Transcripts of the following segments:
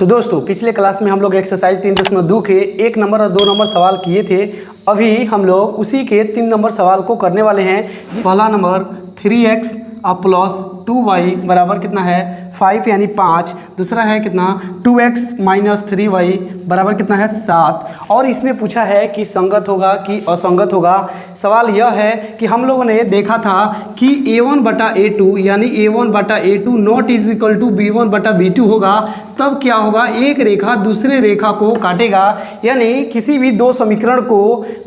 तो दोस्तों पिछले क्लास में हम लोग एक्सरसाइज 3.2 के 1 नंबर और 2 नंबर सवाल किए थे। अभी हम लोग उसी के 3 नंबर सवाल को करने वाले हैं। पहला नंबर 3x प्लस 2y बराबर कितना है 5 यानी 5। दूसरा है कितना 2x माइनस 3y बराबर कितना है 7। और इसमें पूछा है कि संगत होगा कि असंगत होगा। सवाल यह है कि हम लोगों ने देखा था कि a1 बटा a2 यानी a1 बटा a2 not is equal to b1 बटा b2 होगा। तब क्या होगा, एक रेखा दूसरे रेखा को काटेगा। यानी किसी भी दो समीकरण को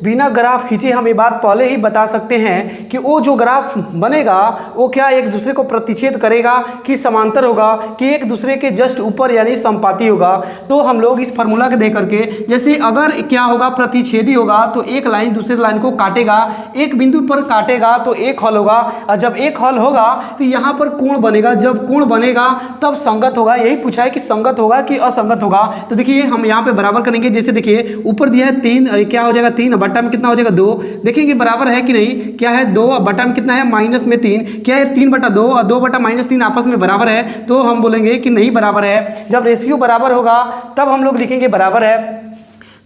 बिना ग्राफ खींचे हम ये बात पहले ही बता सकते हैं कि वो जो ग्राफ बनेगा वो क्या एक दूसरे को प्रतिच्छेद करेगा कि समांतर होगा कि एक दूसरे के जस्ट ऊपर यानी समपाती होगा। तो हम लोग इस फार्मूला के देख करके, जैसे अगर क्या होगा प्रतिच्छेदी होगा तो एक लाइन दूसरे लाइन को काटेगा, एक बिंदु पर काटेगा तो एक हल होगा। और जब एक हल होगा तो यहाँ पर कोण बनेगा, जब कोण बनेगा तब संगत होगा। यही पूछा है कि संगत होगा कि असंगत होगा। तो देखिए हम यहाँ पे बराबर करेंगे। जैसे देखिए ऊपर दिया है 3, क्या हो जाएगा 3 बट्टा में कितना हो जाएगा 2। देखेंगे बराबर है कि नहीं, क्या है 2 बट्टा में कितना है माइनस में 3, क्या है 3 बटा 2 और 2 बटा माइनस 3 आपस में बराबर है। तो हम बोलेंगे कि नहीं बराबर है। जब रेशियो बराबर होगा तब हम लोग लिखेंगे बराबर है।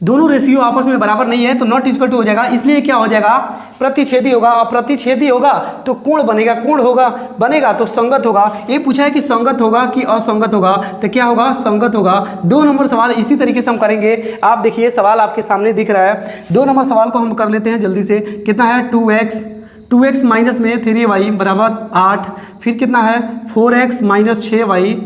दोनों रेशियो आपस में बराबर नहीं है तो नॉट इक्वल टू हो जाएगा, इसलिए क्या हो जाएगा प्रतिच्छेदी होगा। और प्रतिच्छेदी होगा तो कोण बनेगा, कोण होगा बनेगा तो संगत होगा। ये पूछा है कि संगत होगा कि असंगत होगा, तो क्या होगा संगत होगा। 2 नंबर सवाल इसी तरीके से हम करेंगे। आप देखिए सवाल आपके सामने दिख रहा है। 2 नंबर सवाल को हम कर लेते हैं जल्दी से। कितना है 2x माइनस में 3y बराबर 8। फिर कितना है 4x माइनस 6y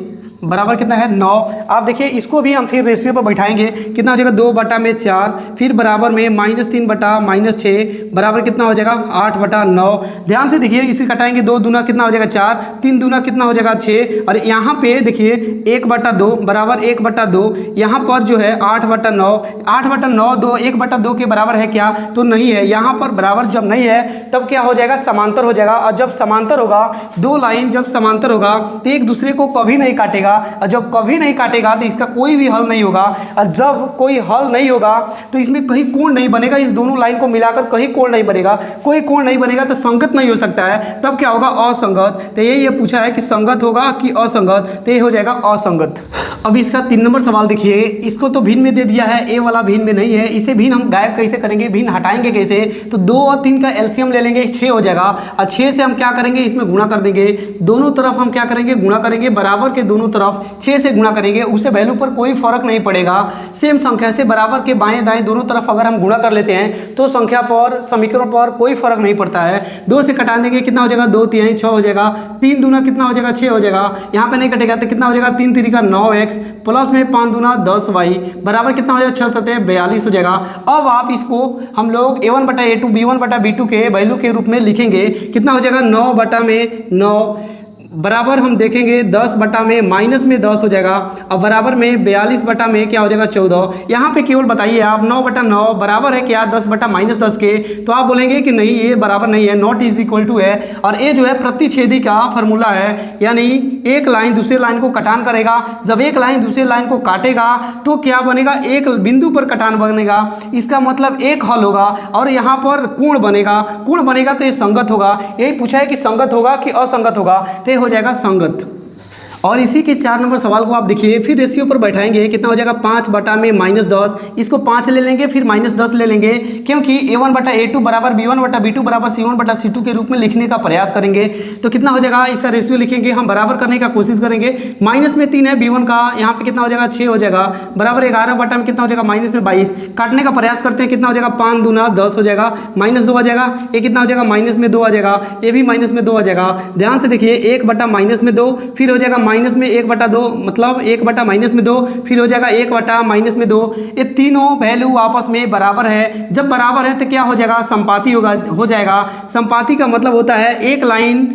बराबर कितना है 9। आप देखिए इसको भी हम फिर रेशियो पर बैठाएंगे। कितना हो जाएगा 2 बटा में 4, फिर बराबर में -3 बटा -6 बराबर कितना हो जाएगा 8 बटा 9। ध्यान से देखिए इसे कटाएंगे, 2 दूना कितना हो जाएगा 4, 3 दूना कितना हो जाएगा 6। और यहाँ पे देखिए 1 बटा 2 बराबर 1 बटा 2, यहाँ पर जो है 8 बटा 9। 8 बटा 9 2 1 बटा 2 के बराबर है क्या, तो नहीं है। यहाँ पर बराबर जब नहीं है तब क्या हो जाएगा समांतर हो जाएगा। और जब समांतर होगा, 2 लाइन जब समांतर होगा तो एक दूसरे को कभी नहीं काटेगा। और जब कभी नहीं काटेगा तो इसका कोई भी हल नहीं होगा। और जब कोई हल नहीं होगा तो इसमें कहीं कोण नहीं बनेगा। इस दोनों लाइन को मिलाकर कहीं कोण नहीं बनेगा, कोई कोण नहीं बनेगा तो संगत नहीं हो सकता है। तब क्या होगा असंगत। तो ये पूछा है कि संगत होगा कि असंगत, तो ये हो जाएगा असंगत। अब इसका 3 नंबर सवाल देखिए। इसको तो भिन्न में दे दिया है, ए वाला भिन्न में नहीं है। इसे भिन्न हम गायब कैसे करेंगे, भिन्न हटाएंगे कैसे, तो 2 और 3 का एलसीएम ले लेंगे, 6 हो जाएगा। और 6 से हम क्या करेंगे इसमें गुणा कर देंगे। दोनों तरफ हम क्या करेंगे गुणा करेंगे, बराबर के दोनों तरफ 6 से गुणा करेंगे। उससे वैल्यू पर कोई फर्क नहीं पड़ेगा। सेम संख्या से बराबर के बाएं दाएं दोनों तरफ अगर हम गुणा कर लेते हैं तो संख्या पर समीकरण पर कोई फर्क नहीं पड़ता है। 2 से कटा देंगे, कितना हो जाएगा 2 3 6 हो जाएगा। 3 दूना कितना हो जाएगा 6 हो जाएगा। यहाँ पे नहीं कटेगा तो कितना हो जाएगा 3 3 का 9x प्लस में 5 दूना 10y बराबर कितना हो जाएगा 6 7 42 हो जाएगा। अब आप इसको हम लोग a1 बटा a2 b1 बटा b2 के वैल्यू के रूप में लिखेंगे। कितना हो जाएगा 9 बटा में 9 बराबर हम देखेंगे 10 बटा में माइनस में 10 हो जाएगा। और बराबर में 42 बटा में क्या हो जाएगा 14। यहाँ पे केवल बताइए आप 9 बटा 9 बराबर है क्या 10 बटा माइनस 10 के, तो आप बोलेंगे कि नहीं ये बराबर नहीं है, नॉट इज इक्वल टू है। और ये जो है प्रतिच्छेदी का फॉर्मूला है, यानी एक लाइन दूसरे लाइन को कटान करेगा। जब एक लाइन दूसरे लाइन को काटेगा तो क्या बनेगा, एक बिंदु पर कटान बनेगा। इसका मतलब एक हल होगा। और यहाँ पर कोण बनेगा, कोण बनेगा तो ये संगत होगा। यही पूछा है कि संगत होगा कि असंगत होगा, तो हो जाएगा संगत। और इसी के 4 नंबर सवाल को आप देखिए, फिर रेशियो पर बैठाएंगे। कितना हो जाएगा 5 बटा में -10, इसको 5 ले लेंगे फिर -10 ले लेंगे, क्योंकि a1 बटा a2 बराबर b1 बटा b2 बराबर c1 बटा c2 के रूप में लिखने का प्रयास करेंगे। तो कितना हो जाएगा इसका रेशियो लिखेंगे, हम बराबर करने का कोशिश करेंगे। माइनस में 3 है b1 का, यहाँ पे कितना हो जाएगा 6 हो जाएगा। बराबर 11 बटा में कितना हो जाएगा माइनस में 22, काटने का प्रयास करते हैं। कितना हो जाएगा 5 दूना 10 हो जाएगा, -2 आ जाएगा। ये कितना हो जाएगा माइनस में 2 आ जाएगा, ये भी माइनस में 2 आ जाएगा। ध्यान से देखिए 1 बटा माइनस में 2, फिर हो जाएगा माइनस में 1 बटा 2, मतलब 1 बटा माइनस में 2, फिर हो जाएगा 1 बटा माइनस में 2। ये तीनों वैल्यू आपस में बराबर है। जब बराबर है तो क्या हो जाएगा संपाती हो जाएगा। संपाती का मतलब होता है एक लाइन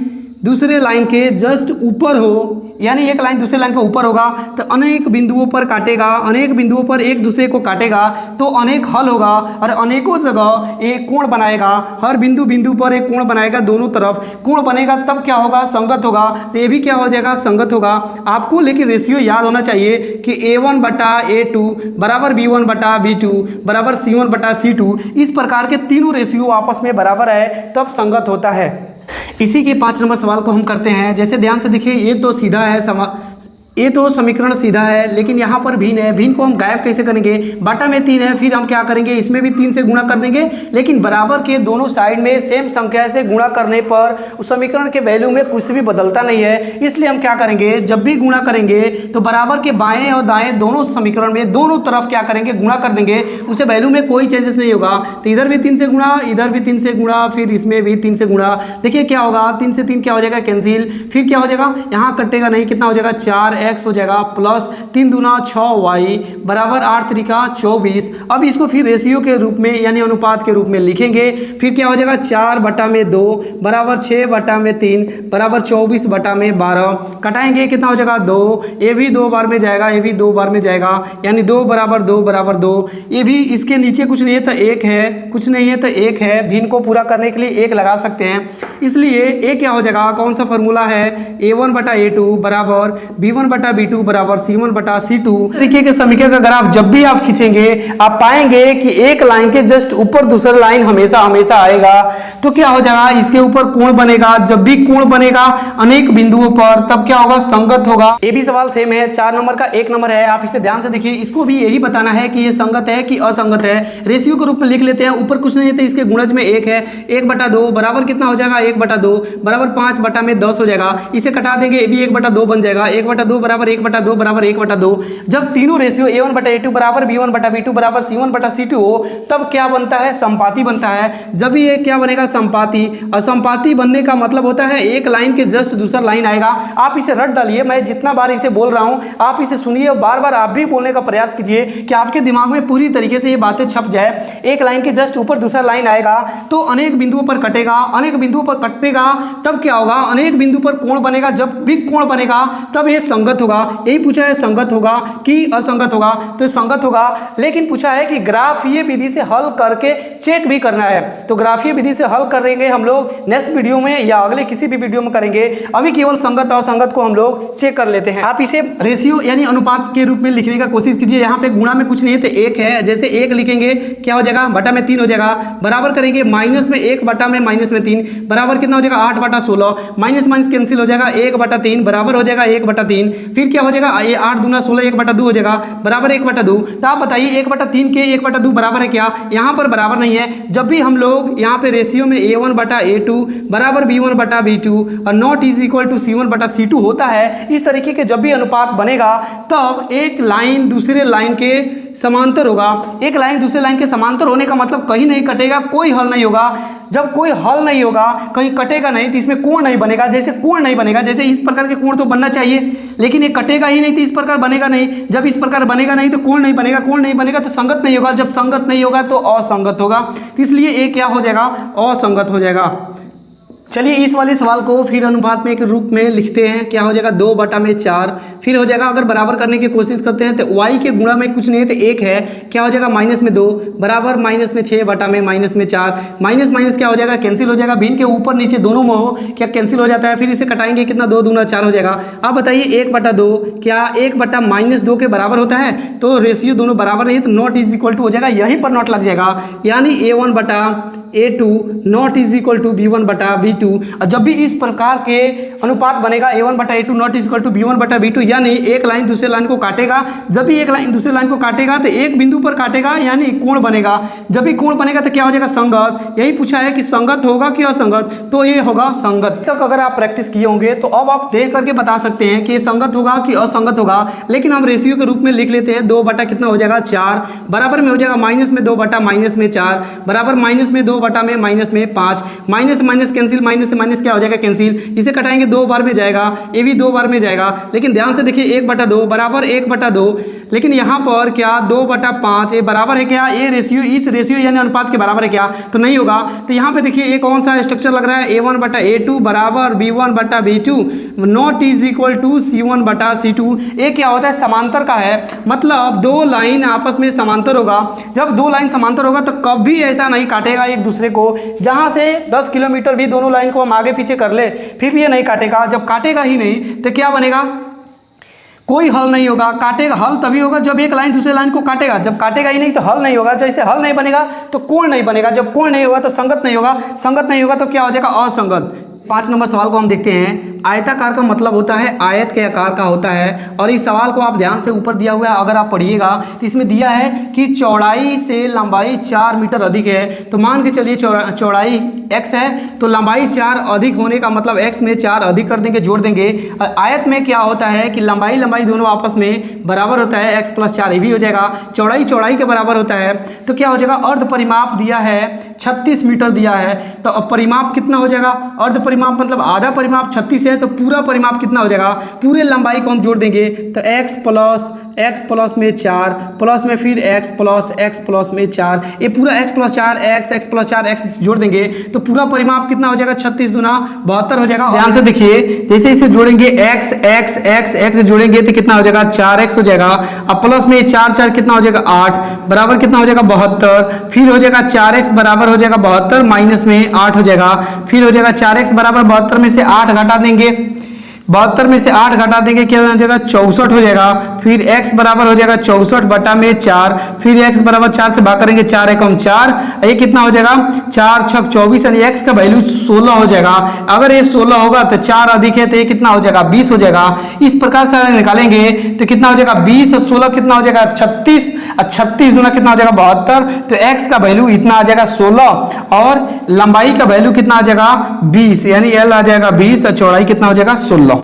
दूसरे लाइन के जस्ट ऊपर हो, यानी एक लाइन दूसरे लाइन के ऊपर होगा तो अनेक बिंदुओं पर काटेगा, अनेक बिंदुओं पर एक दूसरे को काटेगा तो अनेक हल होगा। और अनेकों जगह एक कोण बनाएगा, हर बिंदु बिंदु पर एक कोण बनाएगा, दोनों तरफ कोण बनेगा तब क्या होगा संगत होगा। तो ये भी क्या हो जाएगा संगत होगा। आपको लेकिन रेशियो याद होना चाहिए कि a1 बटा a2 बराबर b1 बटा b2 बराबर c1 बटा c2। इस प्रकार के तीनों रेशियो आपस में बराबर है तब संगत होता है। इसी के 5 नंबर सवाल को हम करते हैं। जैसे ध्यान से देखिए, ये तो सीधा है ये तो समीकरण सीधा है, लेकिन यहाँ पर भिन्न है। भिन्न को हम गायब कैसे करेंगे? बटा में 3 है, फिर हम क्या करेंगे, इसमें भी 3 से गुणा कर देंगे, लेकिन बराबर के दोनों साइड में सेम संख्या से गुणा करने पर उस समीकरण के वैल्यू में कुछ भी बदलता नहीं है। इसलिए हम क्या करेंगे, जब भी गुणा करेंगे तो बराबर के बाएं और दाएं दोनों समीकरण में दोनों तरफ क्या करेंगे, गुणा कर देंगे, उसे वैल्यू में कोई चेंजेस नहीं होगा। तो इधर भी 3 से गुणा, इधर भी 3 से गुणा, फिर इसमें भी 3 से गुणा। देखिए क्या होगा, 3 से 3 क्या हो जाएगा, कैंसिल। फिर क्या हो जाएगा, यहाँ कटेगा नहीं, कितना हो जाएगा, 4x हो जाएगा, प्लस 3 दूना 6y बराबर 8 त्रिका 24। अब इसको फिर रेशियो के रूप में यानी अनुपात के रूप में लिखेंगे। फिर क्या हो जाएगा, 4/2 बराबर 6/3 बराबर 24/12। कटाएंगे, कितना हो जाएगा, 2। ये भी 2 बार में जाएगा, ये भी 2 बार में जाएगा, यानी 2 बराबर 2 बराबर 2। ये भी इसके नीचे कुछ नहीं है तो 1 है, कुछ नहीं है तो 1 है। भिन्न को पूरा करने के लिए 1 लगा सकते हैं। इसलिए ये क्या हो जाएगा, कौन सा फॉर्मूला है, a1/a2 बराबर b1/b2 बराबर c1/c2। तरीके के समीकरण का ग्राफ जब भी आप खींचेंगे आप पाएंगे कि एक लाइन के जस्ट ऊपर दूसरा लाइन हमेशा हमेशा आएगा। तो क्या हो जाएगा, इसके ऊपर कोण बनेगा। जब भी कोण बनेगा अनेक बिंदुओं पर, तब क्या होगा, संगत होगा। ये भी सवाल सेम है, 4 नंबर का 1 नंबर है। आप इसे ध्यान से देखिए, इसको भी यही बताना है कि ये संगत है कि असंगत है। रेशियो के रूप में लिख लेते हैं, ऊपर कुछ नहीं है तो इसके गुणज में 1 है, 1/2 बराबर कितना हो जाएगा, 1/2 बराबर 5/10 हो जाएगा। इसे कटा देंगे, ये भी 1/2 बन जाएगा, 1/2 बराबर 1/2 बराबर 1/2। जब तीनों रेशियो a1/a2 बराबर b1/b2 बराबर c1/c2 हो, तब क्या बनता है, संपाती बनता है। जब ये क्या बनेगा, संपाती। असंपाती बनने का मतलब होता है एक लाइन के जस्ट दूसरा लाइन आएगा। आप इसे रट डालिए, मैं जितना बार इसे बोल रहा हूं आप इसे सुनिए, बार बार आप भी बोलने का प्रयास कीजिए कि आपके दिमाग में पूरी तरीके से ये बातें छप जाए। एक लाइन के जस्ट ऊपर दूसरा लाइन आएगा तो अनेक बिंदुओं पर कटेगा, अनेक बिंदुओं पर कटेगा, तब क्या होगा, अनेक बिंदु पर कोण बनेगा। जब भी कोण बनेगा तब ये संगत होगा। यही पूछा है, संगत होगा कि असंगत होगा, तो संगत होगा। लेकिन पूछा है कि ग्राफीय विधि से हल करके चेक भी करना है, तो ग्राफीय विधि से हल करेंगे हम लोग नेक्स्ट वीडियो में या अगले किसी भी वीडियो में करेंगे। अभी केवल संगत और असंगत को हम लोग चेक कर लेते हैं। आप इसे रेशियो यानी अनुपात के रूप में लिखने का कोशिश कीजिए। यहाँ पे गुणा में कुछ नहीं है तो 1 है, जैसे 1 लिखेंगे क्या हो जाएगा, बटा में 3 हो जाएगा, बराबर करेंगे माइनस में 1 बटा में माइनस में 3 बराबर कितना हो जाएगा, 8/16, माइनस माइनस कैंसिल हो जाएगा, 1/3 बराबर हो जाएगा 1/3। फिर क्या हो जाएगा, ये 8 दूना 16 1/2 हो जाएगा बराबर 1/2। तो आप बताइए 1/3 के 1/2 बराबर है क्या, यहाँ पर बराबर नहीं है। जब भी हम लोग यहाँ पे रेशियो में a1/a2 बराबर b1/b2 और not is equal to c1/c2 होता है, इस तरीके के जब भी अनुपात बनेगा तब एक लाइन दूसरे लाइन के समांतर होगा। एक लाइन दूसरे लाइन के समांतर होने का मतलब कहीं नहीं कटेगा, कोई हल नहीं होगा। जब कोई हल नहीं होगा, कहीं कटेगा नहीं, तो इसमें कोण नहीं बनेगा। जैसे कोण नहीं बनेगा, जैसे इस प्रकार के कोण तो बनना चाहिए, लेकिन ये कटेगा ही नहीं तो इस प्रकार बनेगा नहीं। जब इस प्रकार बनेगा नहीं तो कोण नहीं बनेगा, कोण नहीं बनेगा तो संगत नहीं होगा, जब संगत नहीं होगा तो असंगत होगा। इसलिए ये क्या हो जाएगा, असंगत हो जाएगा। चलिए इस वाले सवाल को फिर अनुपात में एक रूप में लिखते हैं। क्या हो जाएगा, 2/4। फिर हो जाएगा, अगर बराबर करने की कोशिश करते हैं तो y के गुणा में कुछ नहीं है तो 1 है, क्या हो जाएगा, माइनस में 2 बराबर माइनस में 6 बटा में माइनस में 4। माइनस माइनस क्या हो जाएगा, कैंसिल हो जाएगा। भिन्न के ऊपर नीचे दोनों में हो क्या कैंसिल हो जाता है। फिर इसे कटाएंगे, कितना, 2 दूना 4 हो जाएगा। आप बताइए 1/2 क्या 1/-2 के बराबर होता है, तो रेशियो दोनों बराबर नहीं है तो नॉट इज इक्वल टू हो जाएगा, यहीं पर नॉट लग जाएगा, यानी a1/a2 not is equal to b1/b2। जब भी इस प्रकार के अनुपात बनेगा a1/a2 not is equal to b1/b2, यानी एक लाइन दूसरे लाइन को काटेगा। जब भी एक लाइन दूसरे लाइन को काटेगा तो एक बिंदु पर काटेगा, यानी कोण बनेगा। जब भी कोण बनेगा तो क्या हो जाएगा, संगत। यही पूछा है कि संगत होगा कि असंगत, तो ये होगा संगत। तक अगर आप प्रैक्टिस किए होंगे तो अब आप देख करके बता सकते हैं कि संगत होगा कि असंगत होगा। लेकिन हम रेशियो के रूप में लिख लेते हैं, 2 बटा कितना हो जाएगा, 4 बराबर में हो जाएगा माइनस में 2 बटा माइनस में 4 बराबर माइनस में 2 बटा में माइनस में 5। माइनस माइनस कैंसिल, माइनस से माइनस क्या हो जाएगा, कैंसिल। इसे कटाएंगे, 2 बार में जाएगा, ये भी 2 बार में जाएगा। लेकिन ध्यान से देखिए 1/2 बराबर 1/2, लेकिन यहाँ पर क्या 2/5 ये बराबर है क्या, ये रेशियो इस रेशियो यानी अनुपात के बराबर है क्या, तो नहीं होगा। तो यहाँ पे देखिए ये कौन सा स्ट्रक्चर लग रहा है, a1/a2 बराबर b1/b2 not is equal to c1/c2। ये क्या होता है, समांतर का है, मतलब 2 लाइन आपस में समांतर होगा। जब 2 लाइन समांतर होगा तो कभी ऐसा नहीं काटेगा एक दूसरे को। जहाँ से 10 किलोमीटर भी दोनों लाइन को हम आगे पीछे कर ले फिर भी ये नहीं काटेगा। जब काटेगा ही नहीं तो क्या बनेगा, कोई हल नहीं होगा। काटेगा, हल तभी होगा जब एक लाइन दूसरे लाइन को काटेगा। जब काटेगा ही नहीं तो हल नहीं होगा। जैसे हल नहीं बनेगा तो कोण नहीं बनेगा, जब कोण नहीं होगा तो संगत नहीं होगा, संगत नहीं होगा तो क्या हो जाएगा, असंगत। 5 नंबर सवाल को हम देखते हैं। आयताकार का मतलब होता है आयत के आकार का होता है। और इस सवाल को आप ध्यान से ऊपर दिया हुआ है अगर आप पढ़िएगा तो इसमें दिया है कि चौड़ाई से लंबाई 4 मीटर अधिक है। तो मान के चलिए चौड़ाई x है तो लंबाई 4 अधिक होने का मतलब x में 4 अधिक कर देंगे, जोड़ देंगे। और आयत में क्या होता है कि लंबाई दोनों आपस में बराबर होता है, x + 4 ये भी हो जाएगा। चौड़ाई के बराबर होता है तो क्या हो जाएगा, अर्ध परिमाप दिया है 36 मीटर दिया है। तो अब परिमाप कितना हो जाएगा, अर्ध परिमाप मतलब आधा परिमाप 36 है तो पूरा परिमाप कितना हो जाएगा, पूरे लंबाई को हम जोड़ देंगे तो x प्लस में 4 प्लस में फिर x प्लस में 4, ये पूरा x + 4 x + 4 x जोड़ देंगे तो पूरा परिमाप कितना हो जाएगा, 36 दूना 72 हो जाएगा। ध्यान से देखिए जैसे इसे जोड़ेंगे x जोड़ेंगे तो कितना हो जाएगा, 4x हो जाएगा। अब प्लस में 4 कितना हो जाएगा, 8 बराबर कितना हो जाएगा, 72। फिर हो जाएगा 4x बराबर हो जाएगा 72 माइनस में 8 हो जाएगा। फिर हो जाएगा 4x बराबर 72 में से 8 घटा देंगे, 72 में से 8 घटा देंगे क्या हो जाएगा, 64 हो जाएगा। फिर x बराबर हो जाएगा 64 बटा में 4, फिर x बराबर 4 से भाग करेंगे 4 एकम 4, ये कितना हो जाएगा 4 छक 24 यानी x का वैल्यू 16 हो जाएगा। अगर ये 16 होगा तो 4 अधिक है तो ये कितना हो जाएगा, 20 हो जाएगा। इस प्रकार से अगर निकालेंगे तो कितना हो जाएगा, 20 और 16 कितना हो जाएगा, 36 और 36 दूना कितना हो जाएगा, 72। तो x का वैल्यू इतना आ जाएगा 16 और लंबाई का वैल्यू कितना आ जाएगा 20 यानी l आ जाएगा 20 और चौड़ाई कितना हो जाएगा 16।